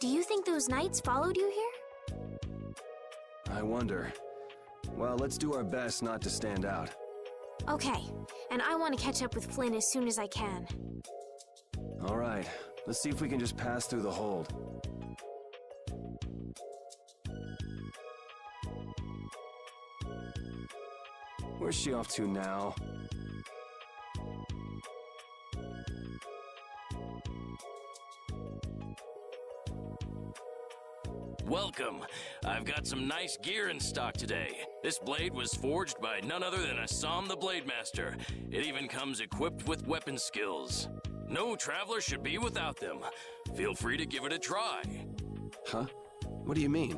Do you think those knights followed you here? I wonder. Well, let's do our best not to stand out. Okay, and I want to catch up with Flynn as soon as I can. All right, let's see if we can just pass through the hold. Where's she off to now? Welcome. I've got some nice gear in stock today. This blade was forged by none other than Assam the Blade Master. It even comes equipped with weapon skills. No traveler should be without them. Feel free to give it a try. Huh? What do you mean?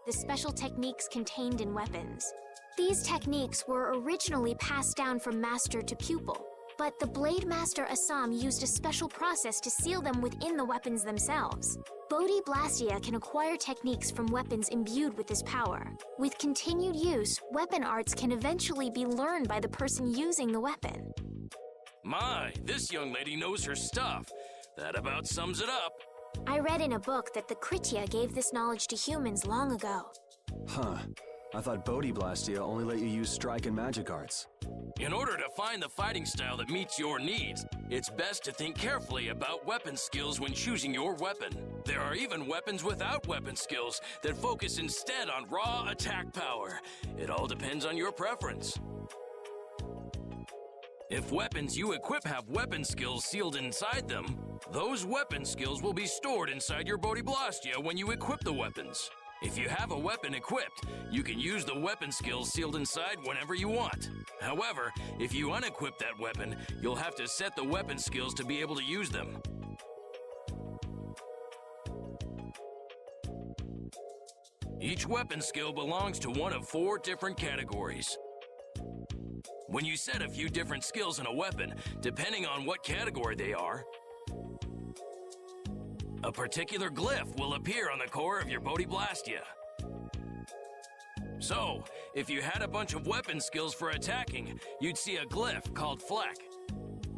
The special techniques contained in weapons. These techniques were originally passed down from master to pupil, but the Blade Master Assam used a special process to seal them within the weapons themselves. Bodhi Blastia can acquire techniques from weapons imbued with this power. With continued use, weapon arts can eventually be learned by the person using the weapon. My, this young lady knows her stuff. That about sums it up. I read in a book that the Kritya gave this knowledge to humans long ago. Huh. I thought Bodhi Blastia only let you use strike and magic arts. In order to find the fighting style that meets your needs, it's best to think carefully about weapon skills when choosing your weapon. There are even weapons without weapon skills that focus instead on raw attack power. It all depends on your preference. If weapons you equip have weapon skills sealed inside them, those weapon skills will be stored inside your Bodhi Blastia when you equip the weapons. If you have a weapon equipped, you can use the weapon skills sealed inside whenever you want. However, if you unequip that weapon, you'll have to set the weapon skills to be able to use them. Each weapon skill belongs to one of 4 different categories. When you set a few different skills in a weapon, depending on what category they are, a particular glyph will appear on the core of your Bodhi Blastia. So, if you had a bunch of weapon skills for attacking, you'd see a glyph called Fleck.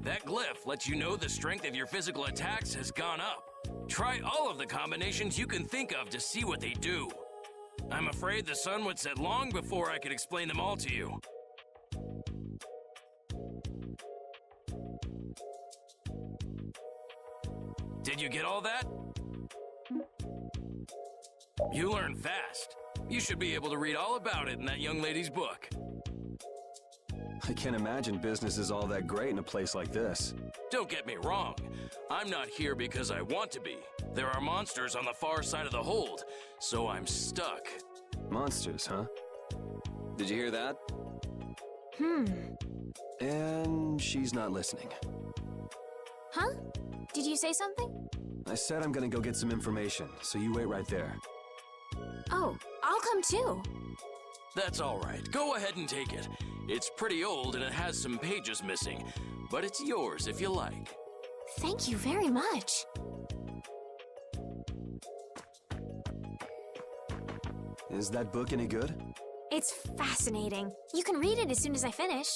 That glyph lets you know the strength of your physical attacks has gone up. Try all of the combinations you can think of to see what they do. I'm afraid the sun would set long before I could explain them all to you. Did you get all that? You learn fast. You should be able to read all about it in that young lady's book. I can't imagine business is all that great in a place like this. Don't get me wrong. I'm not here because I want to be. There are monsters on the far side of the hold, so I'm stuck. Monsters, huh? Did you hear that? And she's not listening. Huh? Did you say something? I said I'm gonna go get some information, so you wait right there. Oh, I'll come too. That's all right. Go ahead and take it. It's pretty old and it has some pages missing, but it's yours if you like. Thank you very much. Is that book any good? It's fascinating. You can read it as soon as I finish.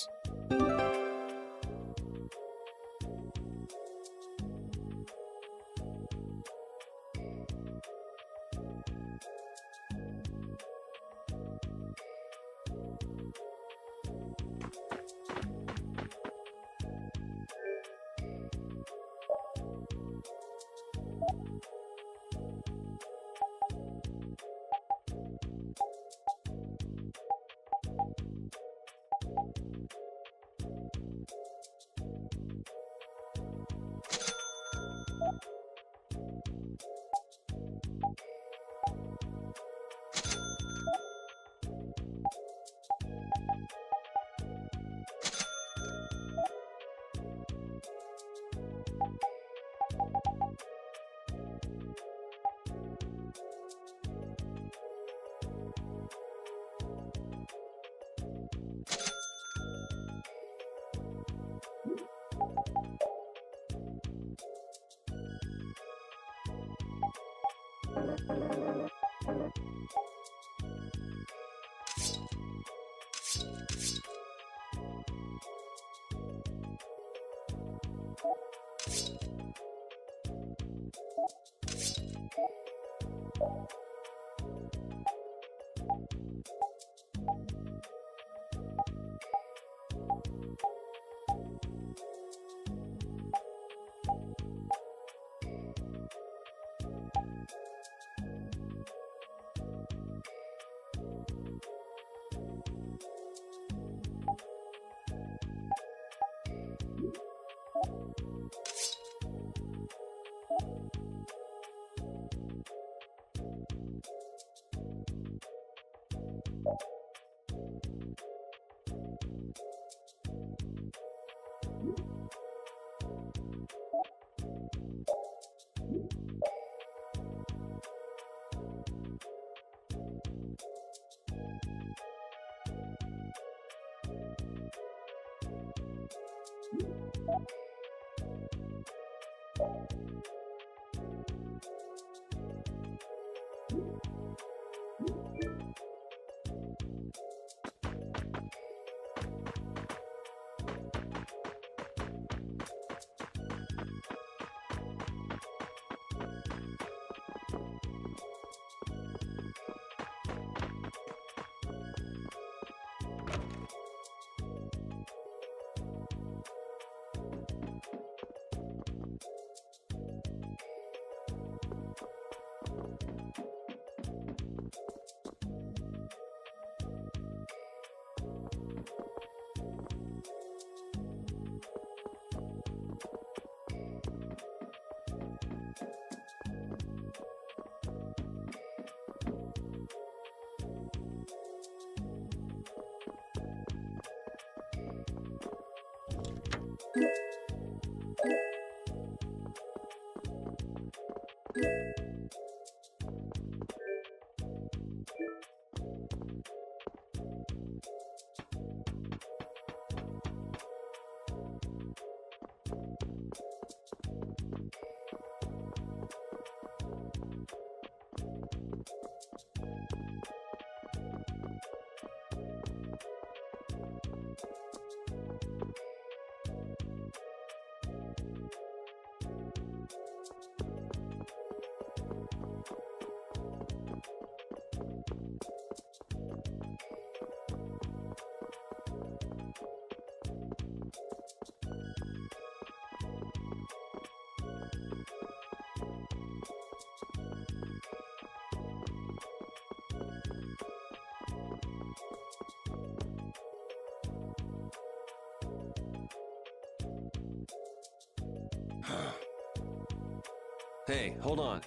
Hey, hold on.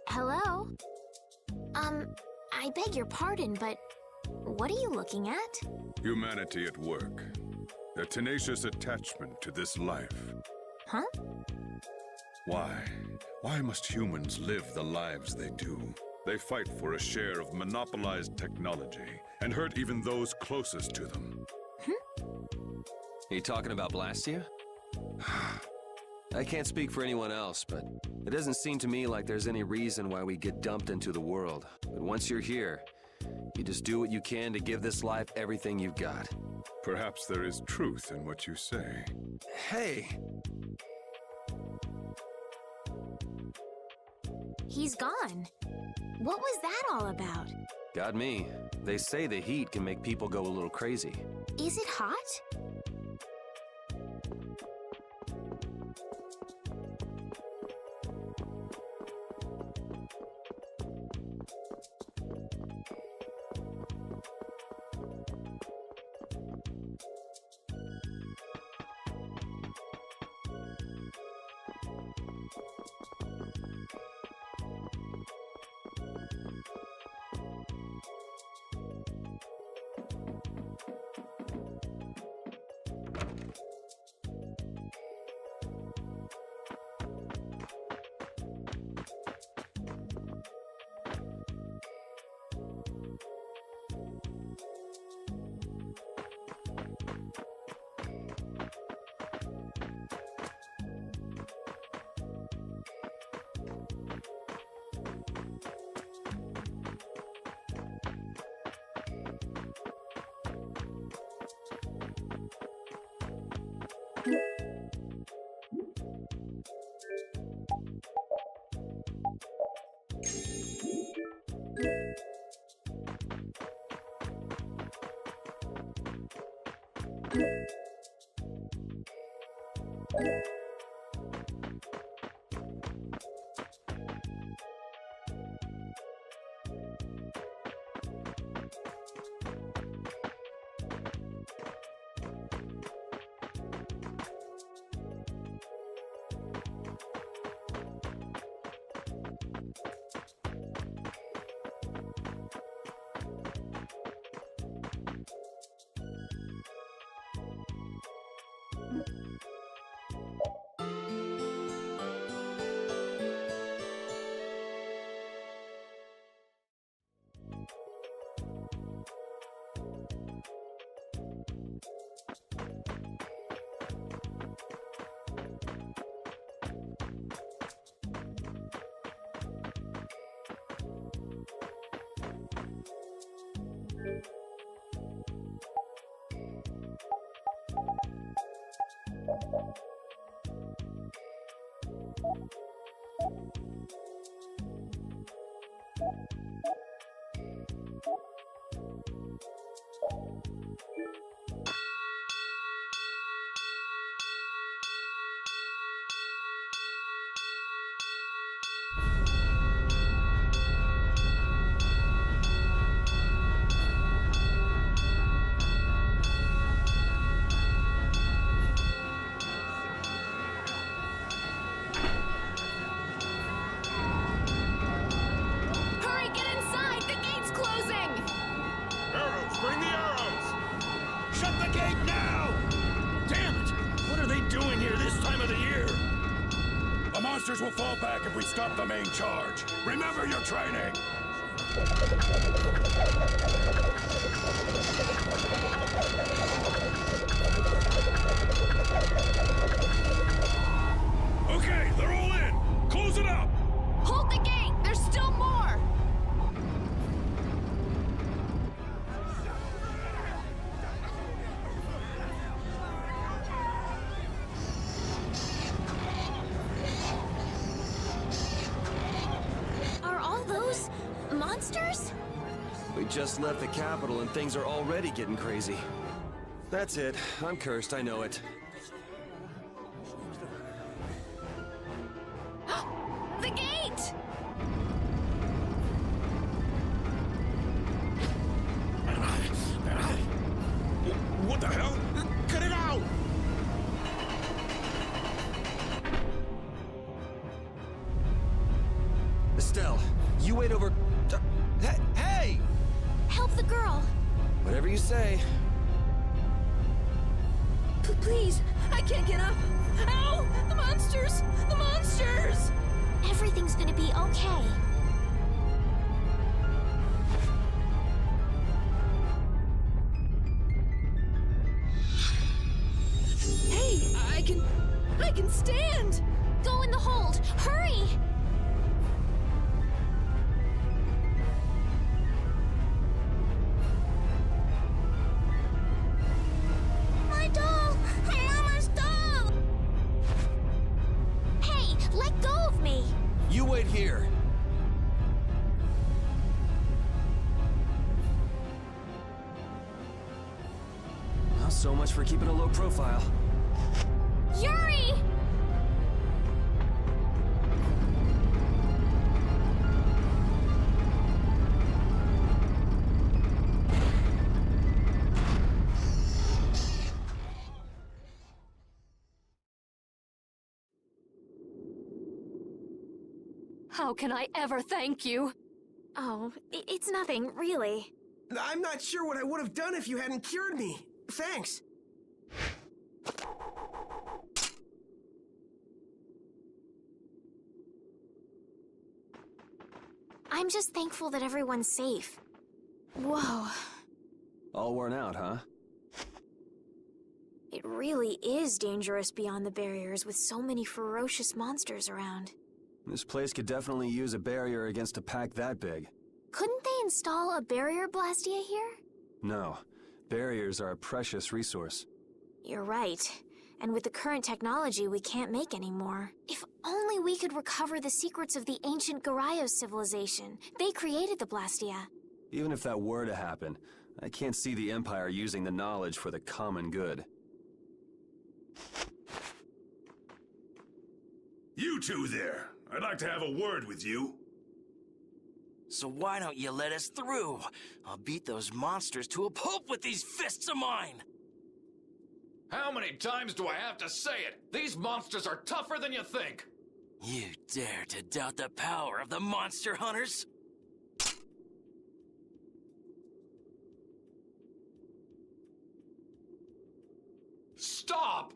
Hello? I beg your pardon, but what are you looking at? Humanity at work. Their tenacious attachment to this life. Huh? Why? Why must humans live the lives they do? They fight for a share of monopolized technology and hurt even those closest to them. Are you talking about Blastia? I can't speak for anyone else, but it doesn't seem to me like there's any reason why we get dumped into the world. But once you're here, you just do what you can to give this life everything you've got. Perhaps there is truth in what you say. Hey! He's gone. What was that all about? Got me. They say the heat can make people go a little crazy. Is it hot? Hurry, get inside! The gate's closing! Arrows, bring the arrows! Shut the gate now! Damn it! What are they doing here this time of the year? The monsters will fall back if we stop the main charge. Remember your training! Okay, they're all in! Close it up! Hold the gate! There's still more! Are all those monsters? We just left the capital and things are already getting crazy. That's it. I'm cursed, I know it. The gate! What the hell? Cut it out! Estelle, you wait over... Hey! Help the girl. Whatever you say. Please, I can't get up. Ow! The monsters! The monsters! Everything's gonna be okay. Hey, I can stand! Go in the hold. Hurry! My doll! Mama's doll! Hey, let go of me! You wait here. Well, so much for keeping a low profile. Yuri! How can I ever thank you? Oh, it's nothing, really. I'm not sure what I would have done if you hadn't cured me. Thanks. I'm just thankful that everyone's safe. Whoa. All worn out, huh? It really is dangerous beyond the barriers with so many ferocious monsters around. This place could definitely use a barrier against a pack that big. Couldn't they install a barrier blastia here? No. Barriers are a precious resource. You're right. And with the current technology, we can't make any more. If only we could recover the secrets of the ancient Garayos civilization. They created the blastia. Even if that were to happen, I can't see the Empire using the knowledge for the common good. You two there. I'd like to have a word with you. So why don't you let us through? I'll beat those monsters to a pulp with these fists of mine! How many times do I have to say it? These monsters are tougher than you think! You dare to doubt the power of the monster hunters? Stop!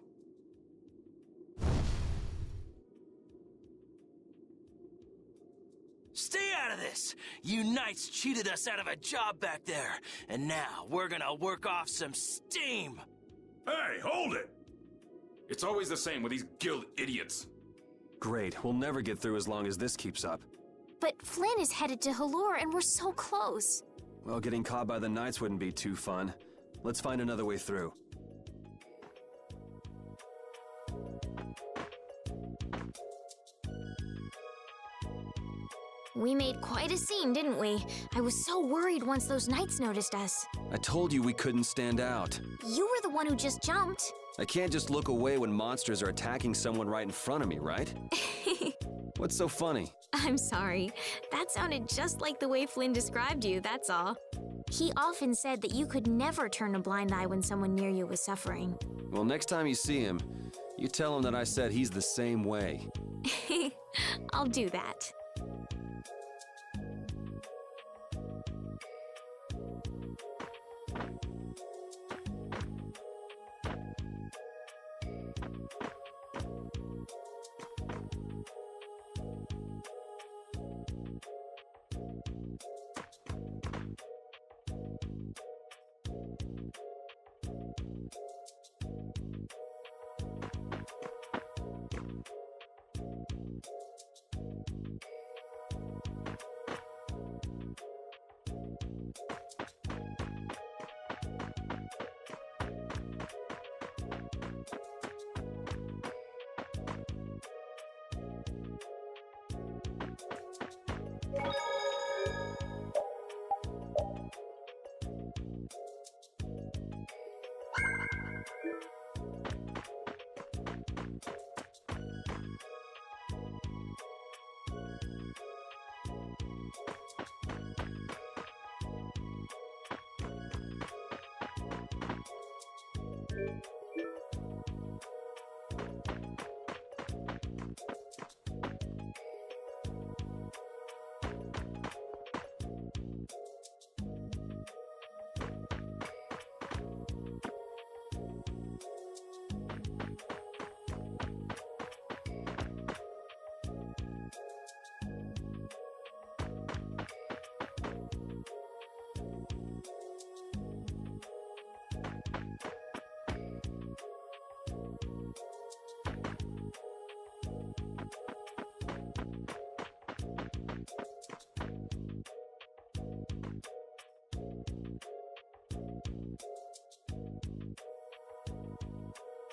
Stay out of this! You knights cheated us out of a job back there, and now we're gonna work off some steam! Hey, hold it! It's always the same with these guild idiots. Great, we'll never get through as long as this keeps up. But Flynn is headed to Halure and we're so close. Well, getting caught by the Knights wouldn't be too fun. Let's find another way through. We made quite a scene, didn't we? I was so worried once those Knights noticed us. I told you we couldn't stand out. You were the one who just jumped. I can't just look away when monsters are attacking someone right in front of me, right? What's so funny? I'm sorry. That sounded just like the way Flynn described you, that's all. He often said that you could never turn a blind eye when someone near you was suffering. Well, next time you see him, you tell him that I said he's the same way. I'll do that.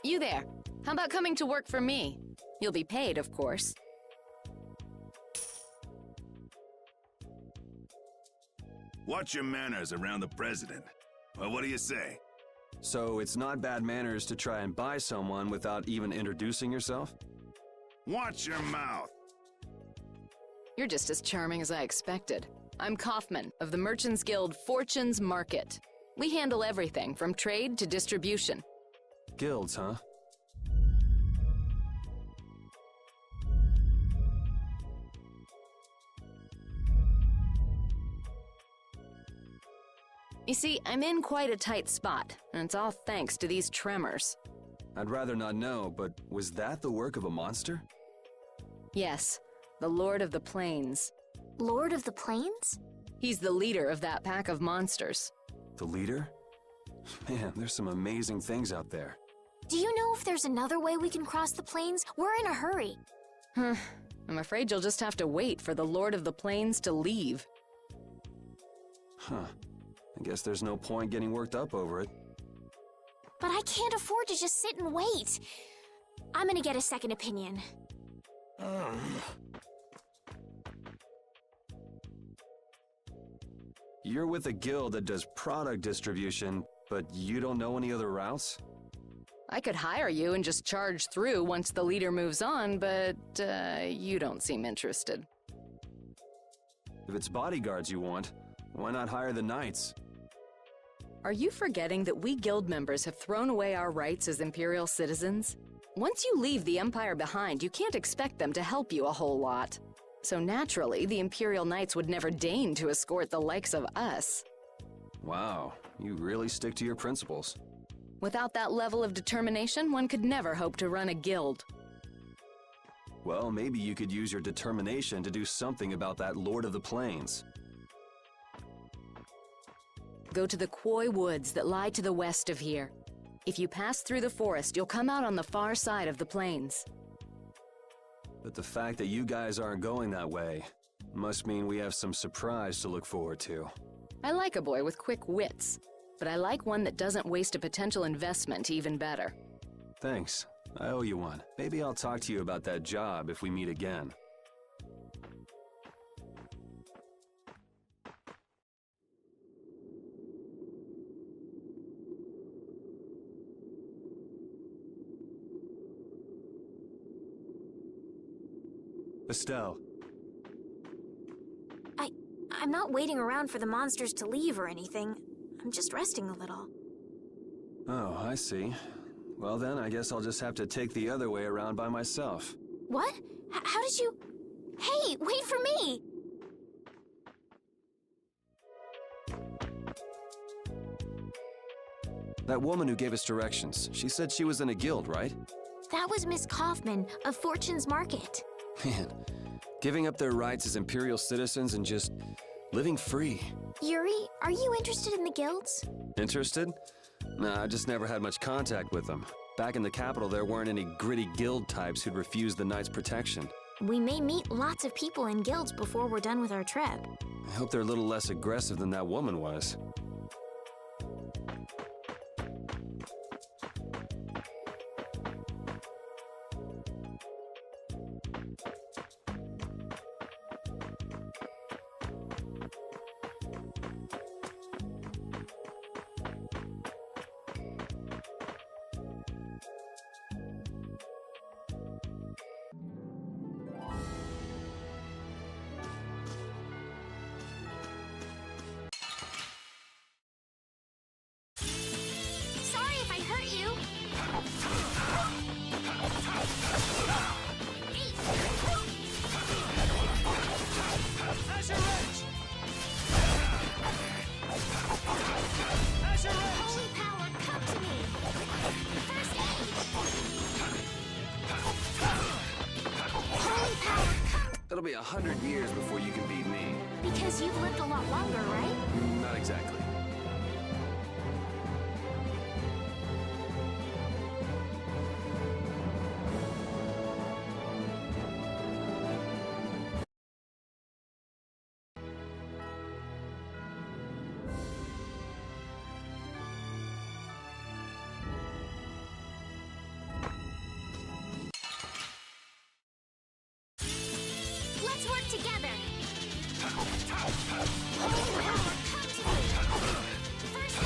You there. How about coming to work for me? You'll be paid, of course. Watch your manners around the president. Well, what do you say? So it's not bad manners to try and buy someone without even introducing yourself? Watch your mouth. You're just as charming as I expected. I'm Kaufman of the Merchants Guild Fortunes Market. We handle everything from trade to distribution. Guilds, huh? You see, I'm in quite a tight spot, and it's all thanks to these tremors. I'd rather not know, but was that the work of a monster? Yes, the Lord of the Plains. Lord of the Plains? He's the leader of that pack of monsters. The leader? Man, there's some amazing things out there. Do you know if there's another way we can cross the plains? We're in a hurry. I'm afraid you'll just have to wait for the Lord of the Plains to leave. Huh. I guess there's no point getting worked up over it. But I can't afford to just sit and wait. I'm gonna get a second opinion. Hmm. you're with a guild that does product distribution, but you don't know any other routes? I could hire you and just charge through once the leader moves on, but you don't seem interested. If it's bodyguards you want, why not hire the knights? Are you forgetting that we guild members have thrown away our rights as Imperial citizens? Once you leave the Empire behind, you can't expect them to help you a whole lot. So naturally, the Imperial Knights would never deign to escort the likes of us. Wow, you really stick to your principles. Without that level of determination, one could never hope to run a guild. Well, maybe you could use your determination to do something about that Lord of the Plains. Go to the Quoi Woods that lie to the west of here. If you pass through the forest, you'll come out on the far side of the plains. But the fact that you guys aren't going that way must mean we have some surprise to look forward to. I like a boy with quick wits, but I like one that doesn't waste a potential investment even better. Thanks. I owe you one. Maybe I'll talk to you about that job if we meet again. Estelle. I'm not waiting around for the monsters to leave or anything. I'm just resting a little. Oh, I see. Well then, I guess I'll just have to take the other way around by myself. What? How did you... Hey, wait for me! That woman who gave us directions, she said she was in a guild, right? That was Miss Kaufman of Fortunes Market. Man, giving up their rights as Imperial citizens and just living free. Yuri, are you interested in the guilds? Interested? Nah, I just never had much contact with them. Back in the capital, there weren't any gritty guild types who'd refuse the Knights' protection. We may meet lots of people in guilds before we're done with our trip. I hope they're a little less aggressive than that woman was. Sorry if I hurt you. Holy power, come to me. First aid. Holy power, come. It'll be 100 years before you can beat me. Because you've lived a lot longer, right? Not exactly. Let's work together. Holy power, come to me. First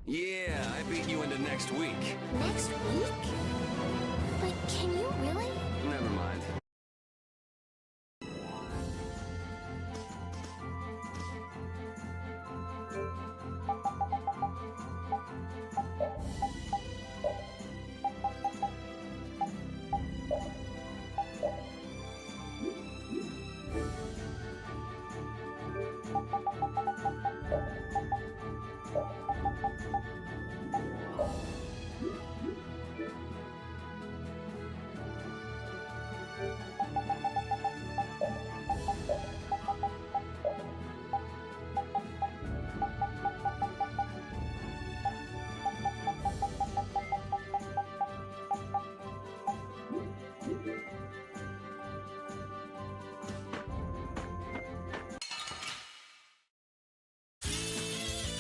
Yeah, I beat you into next week. Next week? But can you really? Never mind.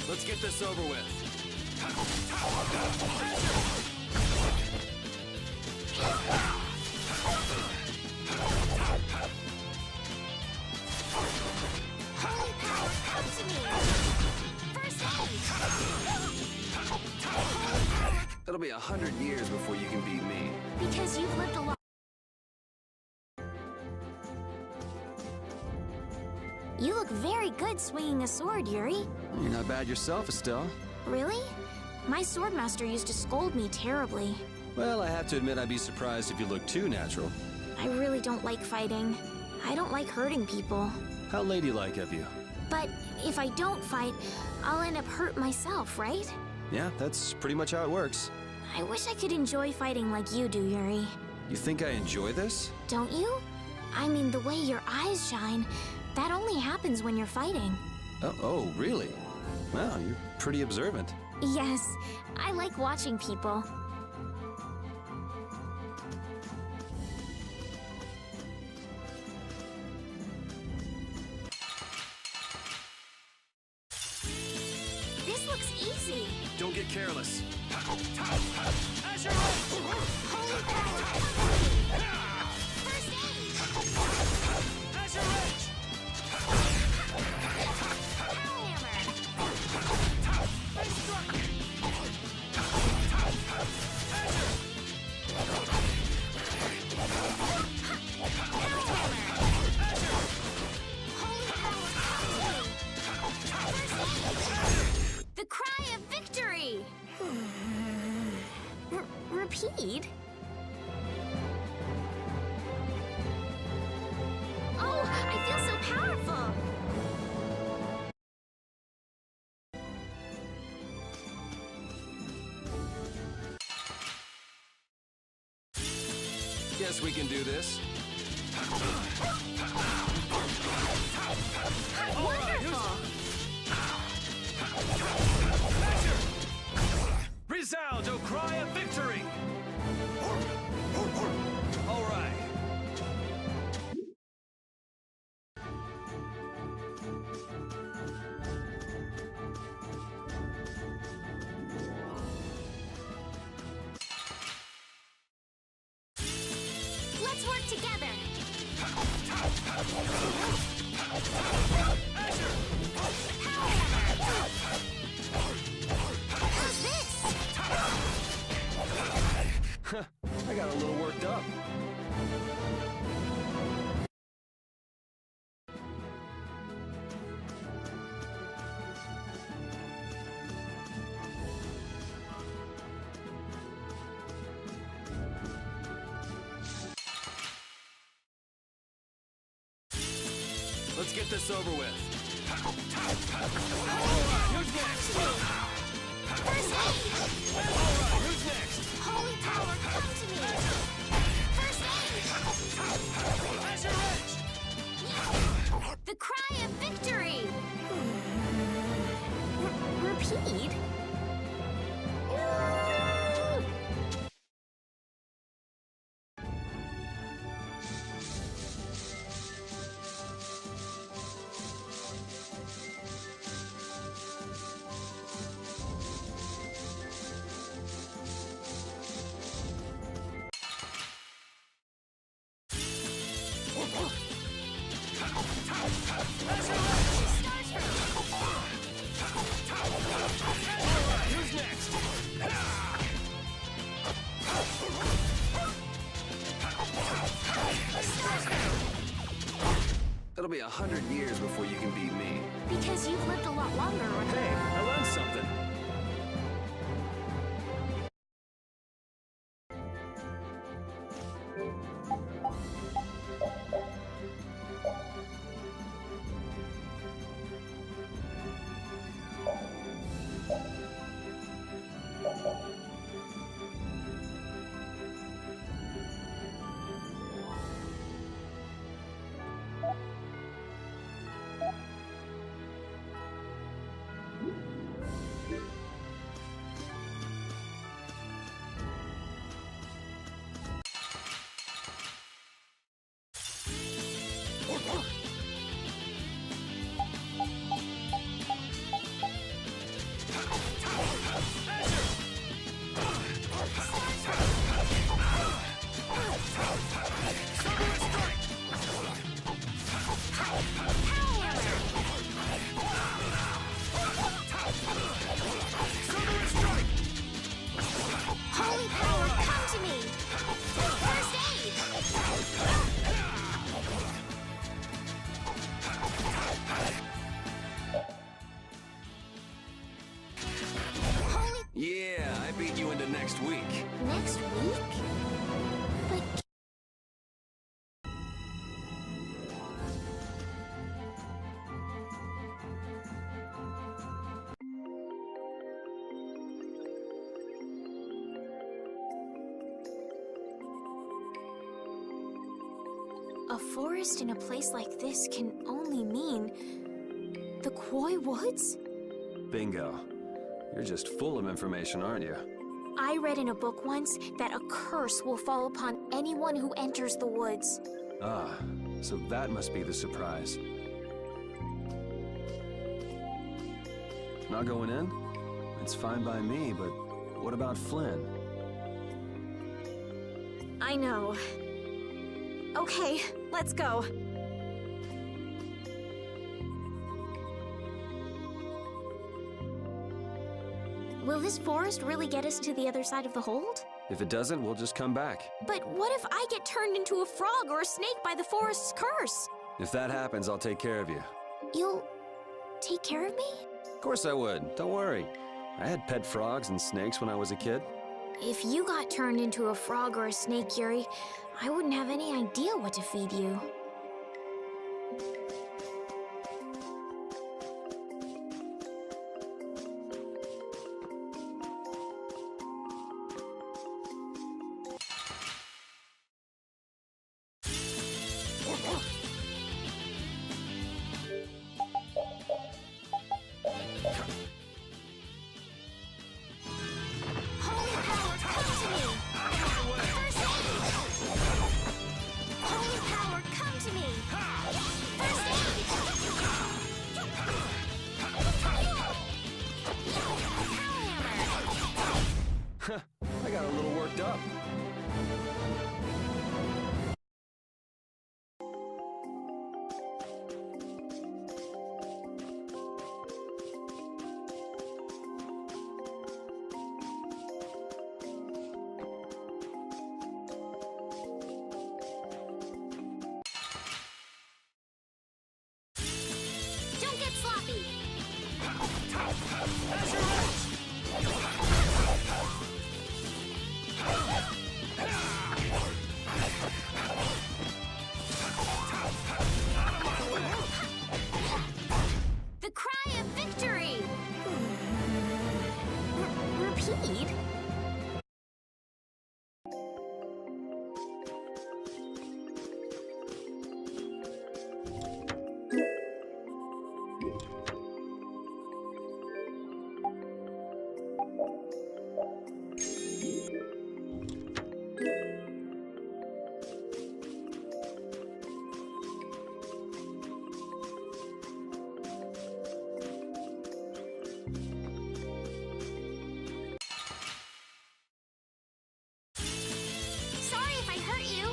Let's get this over with. Holy power, come to me! First aid! It'll be 100 years before you can beat me. Because you've lived a long... You look very good swinging a sword, Yuri. You're not bad yourself, Estelle. Really? My swordmaster used to scold me terribly. Well, I have to admit I'd be surprised if you looked too natural. I really don't like fighting. I don't like hurting people. How ladylike of you. But if I don't fight, I'll end up hurt myself, right? Yeah, that's pretty much how it works. I wish I could enjoy fighting like you do, Yuri. You think I enjoy this? Don't you? I mean, the way your eyes shine, that only happens when you're fighting. Oh, really? Wow, you're pretty observant. Yes, I like watching people. This looks easy. Don't get careless. Holy power, first aid! The cry of victory! Repeat? Oh, I feel so powerful! Guess we can do this. Wonderful! Resound, O cry of victory! All right. Let's work together! How's this? I got a little worked up. Let's get this over with. Who's next? First aid! Who's next? Holy power, come to me! First aid! The cry of victory! Repeat? Who's next? It'll be 100 years before you can beat me. Because you've lived a lot longer, Hey, I learned something. A forest in a place like this can only mean the Quoi Woods? Bingo. You're just full of information, aren't you? I read in a book once that a curse will fall upon anyone who enters the woods. Ah, so that must be the surprise. Not going in? It's fine by me, but what about Flynn? I know. Okay, let's go. Will this forest really get us to the other side of the hold? If it doesn't, we'll just come back. But what if I get turned into a frog or a snake by the forest's curse? If that happens, I'll take care of you. You'll take care of me? Of course I would. Don't worry. I had pet frogs and snakes when I was a kid. If you got turned into a frog or a snake, Yuri, I wouldn't have any idea what to feed you. I got a little worked up. Don't get sloppy! The cry of victory! Repeat? Sorry if I hurt you.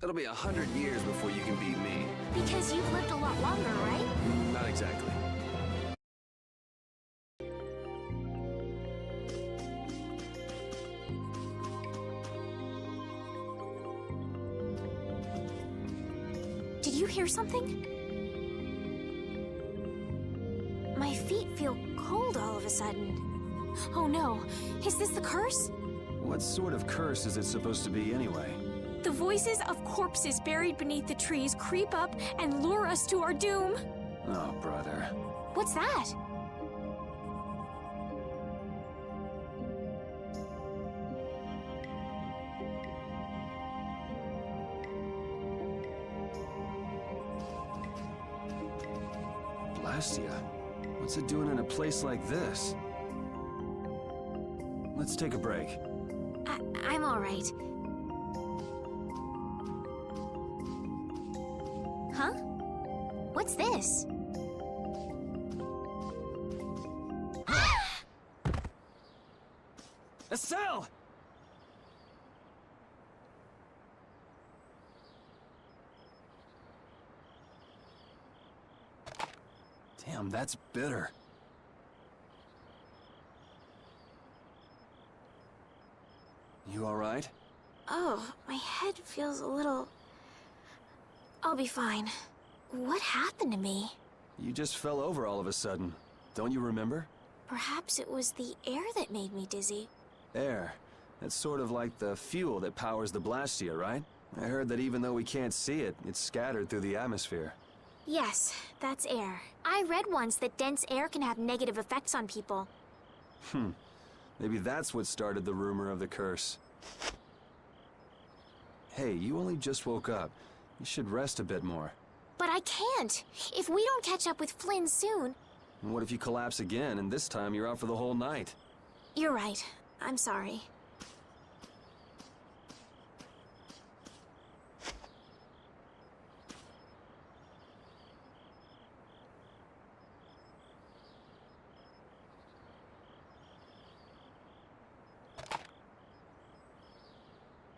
It'll be 100 years before you can beat me. Because you've lived a lot longer, right? Not exactly. Did you hear something? My feet feel cold all of a sudden. Oh no, is this the curse? What sort of curse is it supposed to be anyway? The voices of corpses buried beneath the trees creep up and lure us to our doom. Oh, brother. What's that? Blastia? What's it doing in a place like this? Let's take a break. I'm all right. Huh? What's this? Estelle! Damn, that's bitter. You all right? Oh, my feels a little... I'll be fine. What happened to me? You just fell over all of a sudden. Don't you remember? Perhaps it was the air that made me dizzy. Air. That's sort of like the fuel that powers the Blastia, right? I heard that even though we can't see it, it's scattered through the atmosphere. Yes, that's air. I read once that dense air can have negative effects on people. Maybe that's what started the rumor of the curse. Hey, you only just woke up. You should rest a bit more. But I can't! If we don't catch up with Flynn soon... And what if you collapse again, and this time you're out for the whole night? You're right. I'm sorry.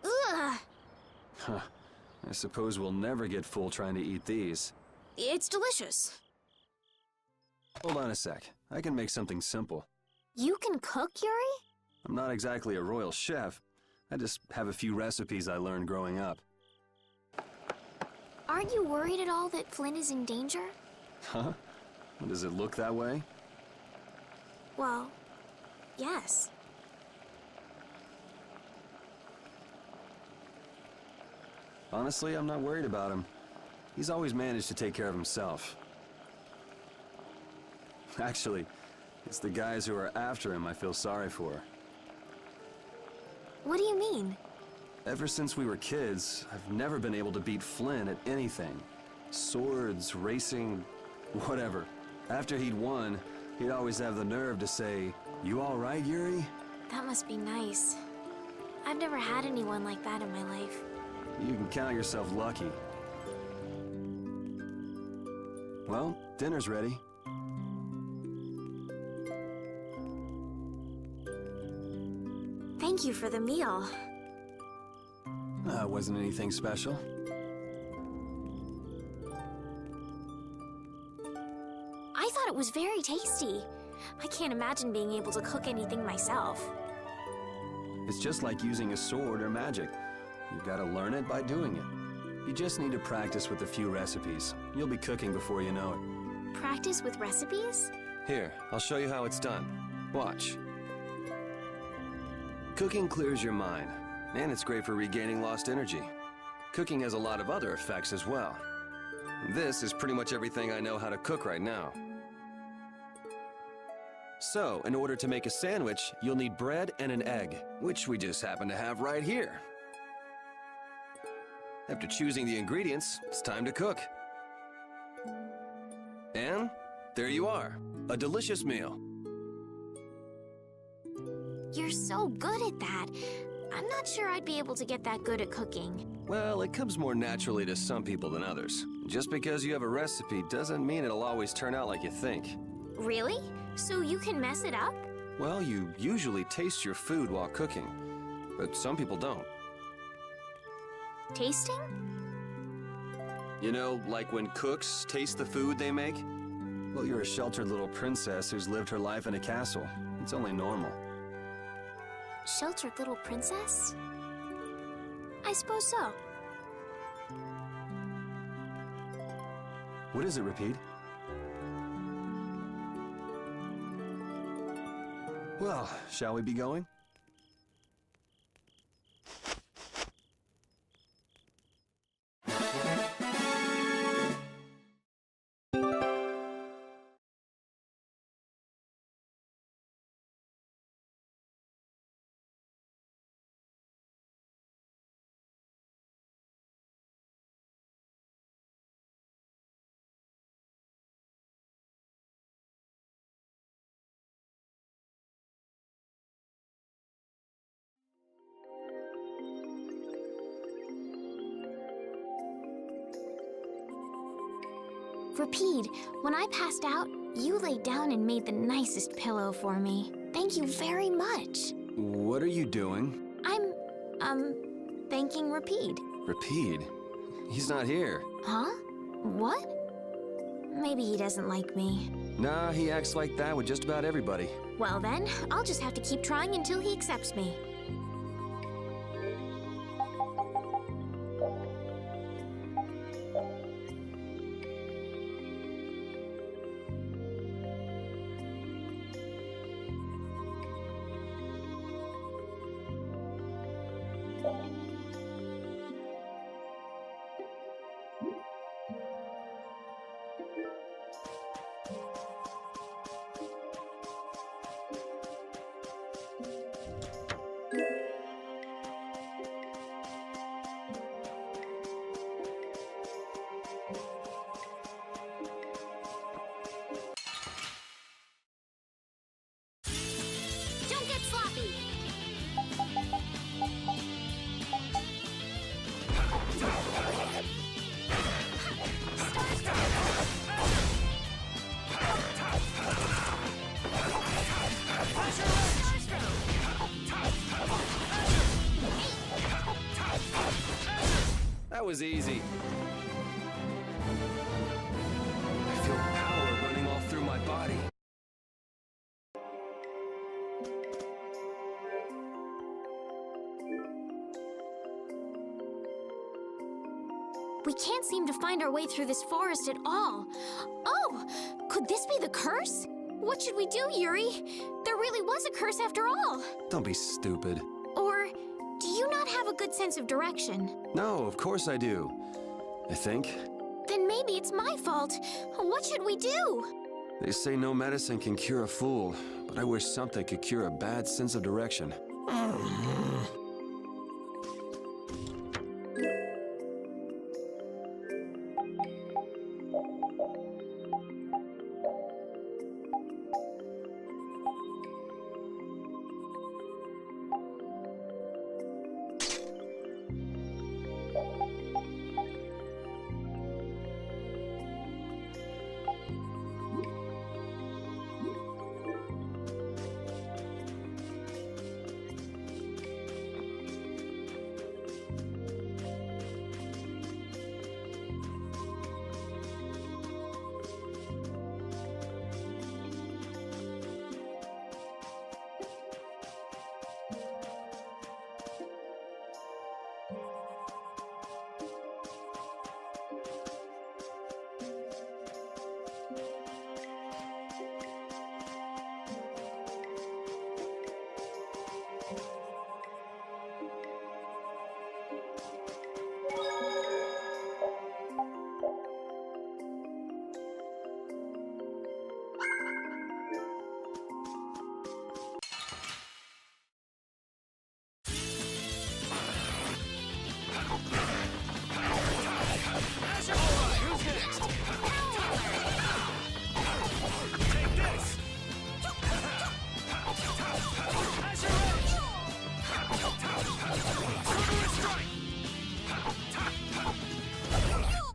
Ugh! Huh. I suppose we'll never get full trying to eat these. It's delicious. Hold on a sec. I can make something simple. You can cook, Yuri? I'm not exactly a royal chef. I just have a few recipes I learned growing up. Aren't you worried at all that Flynn is in danger? Huh? Does it look that way? Well, yes. Honestly, I'm not worried about him. He's always managed to take care of himself. Actually, it's the guys who are after him I feel sorry for. What do you mean? Ever since we were kids, I've never been able to beat Flynn at anything. Swords, racing, whatever. After he'd won, he'd always have the nerve to say, "You all right, Yuri?" That must be nice. I've never had anyone like that in my life. You can count yourself lucky. Well, dinner's ready. Thank you for the meal. Wasn't anything special. I thought it was very tasty. I can't imagine being able to cook anything myself. It's just like using a sword or magic. You've got to learn it by doing it. You just need to practice with a few recipes. You'll be cooking before you know it. Practice with recipes? Here, I'll show you how it's done. Watch. Cooking clears your mind, and it's great for regaining lost energy. Cooking has a lot of other effects as well. This is pretty much everything I know how to cook right now. So, in order to make a sandwich, you'll need bread and an egg, which we just happen to have right here. After choosing the ingredients, it's time to cook. And there you are, a delicious meal. You're so good at that. I'm not sure I'd be able to get that good at cooking. Well, it comes more naturally to some people than others. Just because you have a recipe doesn't mean it'll always turn out like you think. Really? So you can mess it up? Well, you usually taste your food while cooking, but some people don't. Tasting? You know, like when cooks taste the food they make? Well, you're a sheltered little princess who's lived her life in a castle. It's only normal. Sheltered little princess? I suppose so. What is it, Repeat? Well, shall we be going? Repeat, when I passed out, you laid down and made the nicest pillow for me. Thank you very much. What are you doing? I'm thanking Repeat. Repeat? He's not here. Huh? What? Maybe he doesn't like me. Nah, he acts like that with just about everybody. Well then, I'll just have to keep trying until he accepts me. That was easy. I feel power running all through my body. We can't seem to find our way through this forest at all. Oh, could this be the curse? What should we do, Yuri? There really was a curse after all. Don't be stupid. Or do you not have a good sense of direction? No, of course I do. I think. Then maybe it's my fault. What should we do? They say no medicine can cure a fool, but I wish something could cure a bad sense of direction.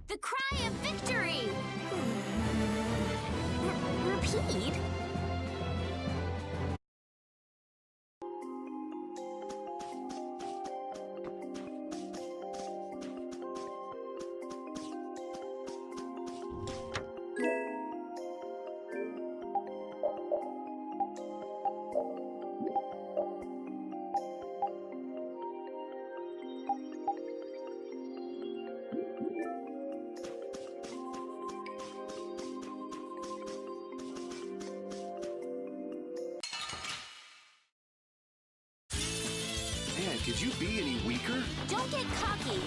The cry of victory! Repeat? Man, could you be any weaker? Don't get cocky.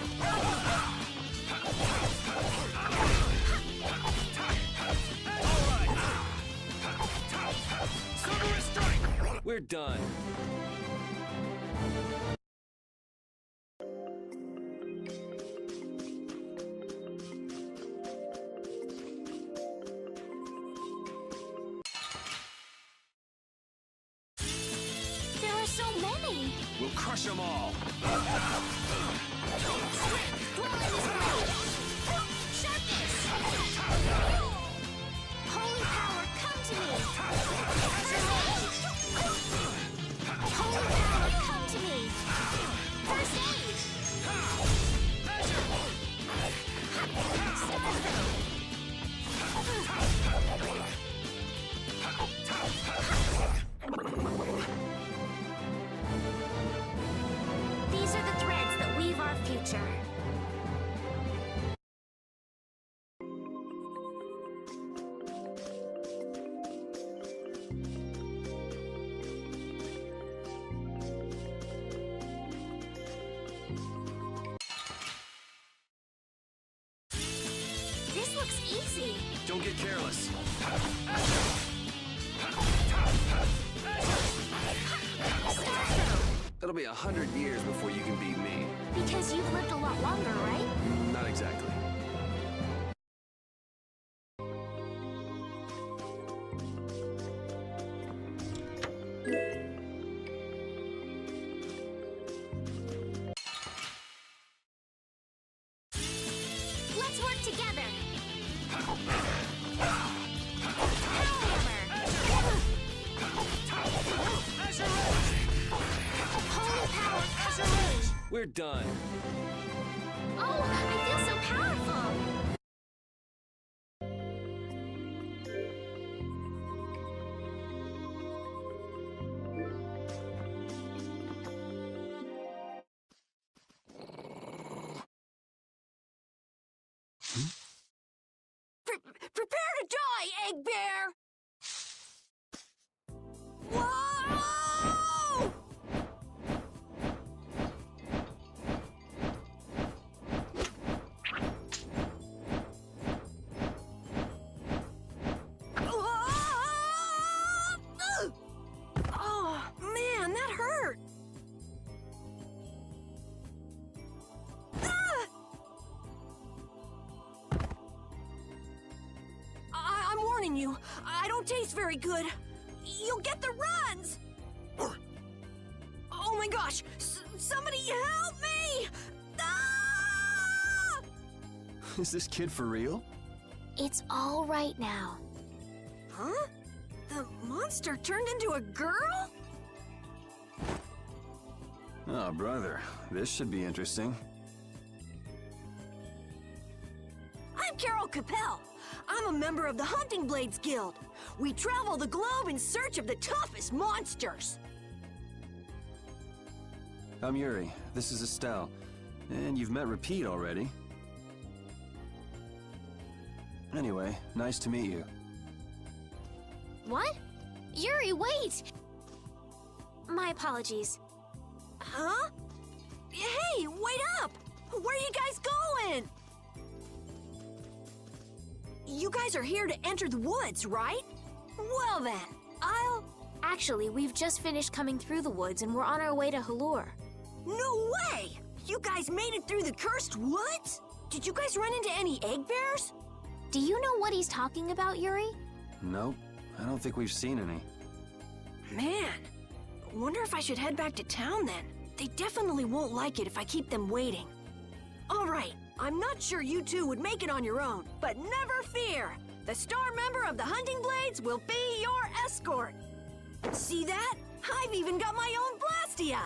We're done. There are so many. We'll crush them all. Holy power, come to me! Holy power, come to me! First aid! These are the threads that weave our future. This looks easy. Don't get careless. It'll be 100 years before you can beat me. Because you've lived a lot longer, right? Not exactly. Let's work together. Holy power, come to me. We're done. Oh, I in you. I don't taste very good. You'll get the runs! Oh my gosh! Somebody help me! Ah! Is this kid for real? It's all right now. Huh? The monster turned into a girl? Oh, brother. This should be interesting. I'm Karol Capel. I'm a member of the Hunting Blades Guild. We travel the globe in search of the toughest monsters. I'm Yuri. This is Estelle. And you've met Repeat already. Anyway, nice to meet you. What? Yuri, wait! My apologies. Huh? Hey, wait up! Where are you guys going? You guys are here to enter the woods, right? Well then, Actually, we've just finished coming through the woods and we're on our way to Halure. No way! You guys made it through the cursed woods? Did you guys run into any Eggbears? Do you know what he's talking about, Yuri? Nope. I don't think we've seen any. Man, wonder if I should head back to town then. They definitely won't like it if I keep them waiting. All right, I'm not sure you two would make it on your own, but never fear. The star member of the Hunting Blades will be your escort. See that? I've even got my own Blastia.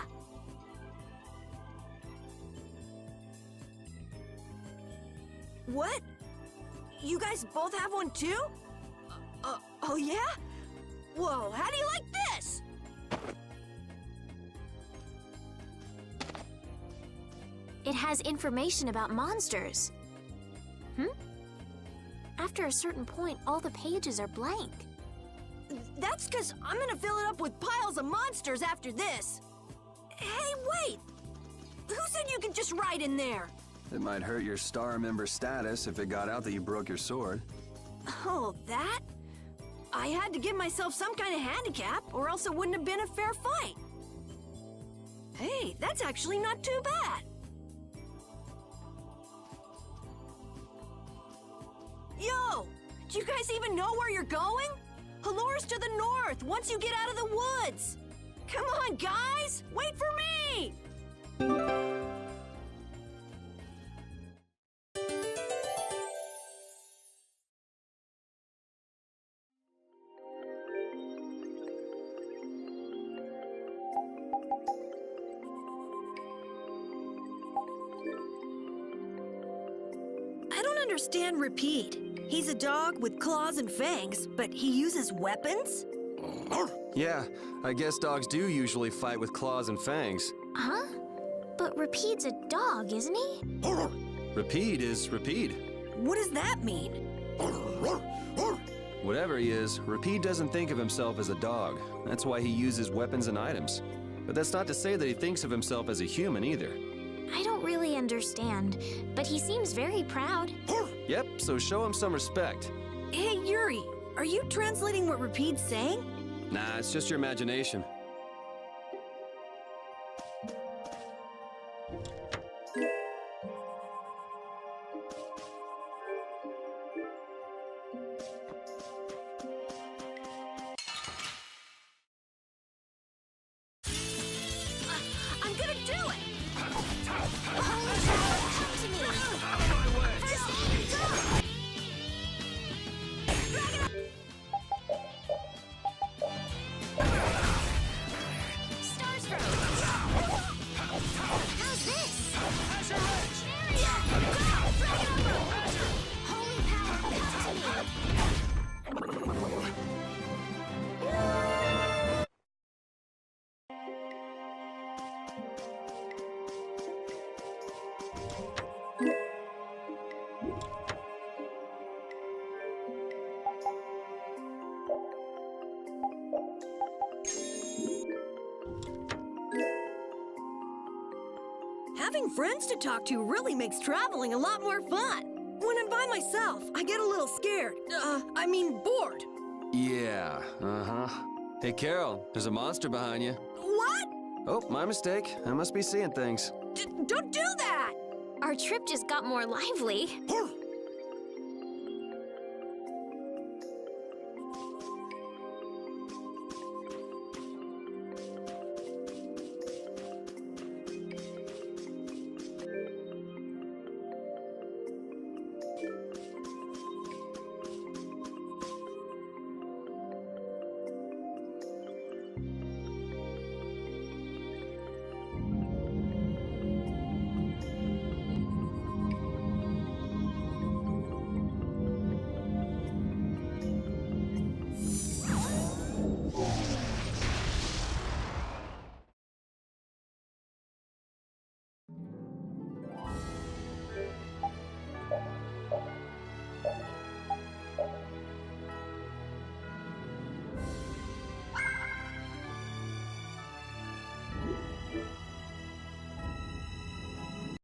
What? You guys both have one too? Oh yeah? Whoa, how do you like this? It has information about monsters. After a certain point, all the pages are blank. That's because I'm gonna fill it up with piles of monsters after this. Hey, wait! Who said you could just write in there? It might hurt your star member status if it got out that you broke your sword. Oh, that? I had to give myself some kind of handicap, or else it wouldn't have been a fair fight. Hey, that's actually not too bad. Yo! Do you guys even know where you're going? Halure's to the north, once you get out of the woods. Come on, guys! Wait for me! I don't understand Repeat. He's a dog with claws and fangs, but he uses weapons? Yeah, I guess dogs do usually fight with claws and fangs. Huh? But Repeat's a dog, isn't he? Repeat is Repeat. What does that mean? Whatever he is, Repeat doesn't think of himself as a dog. That's why he uses weapons and items. But that's not to say that he thinks of himself as a human either. I don't really understand, but he seems very proud. Yep, so show him some respect. Hey, Yuri, are you translating what Repeat's saying? Nah, it's just your imagination. I'm gonna do it! Having friends to talk to really makes traveling a lot more fun. When I'm by myself, I get a little scared. Bored. Yeah, uh-huh. Hey, Karol, there's a monster behind you. What? Oh, my mistake. I must be seeing things. Don't do that! Our trip just got more lively.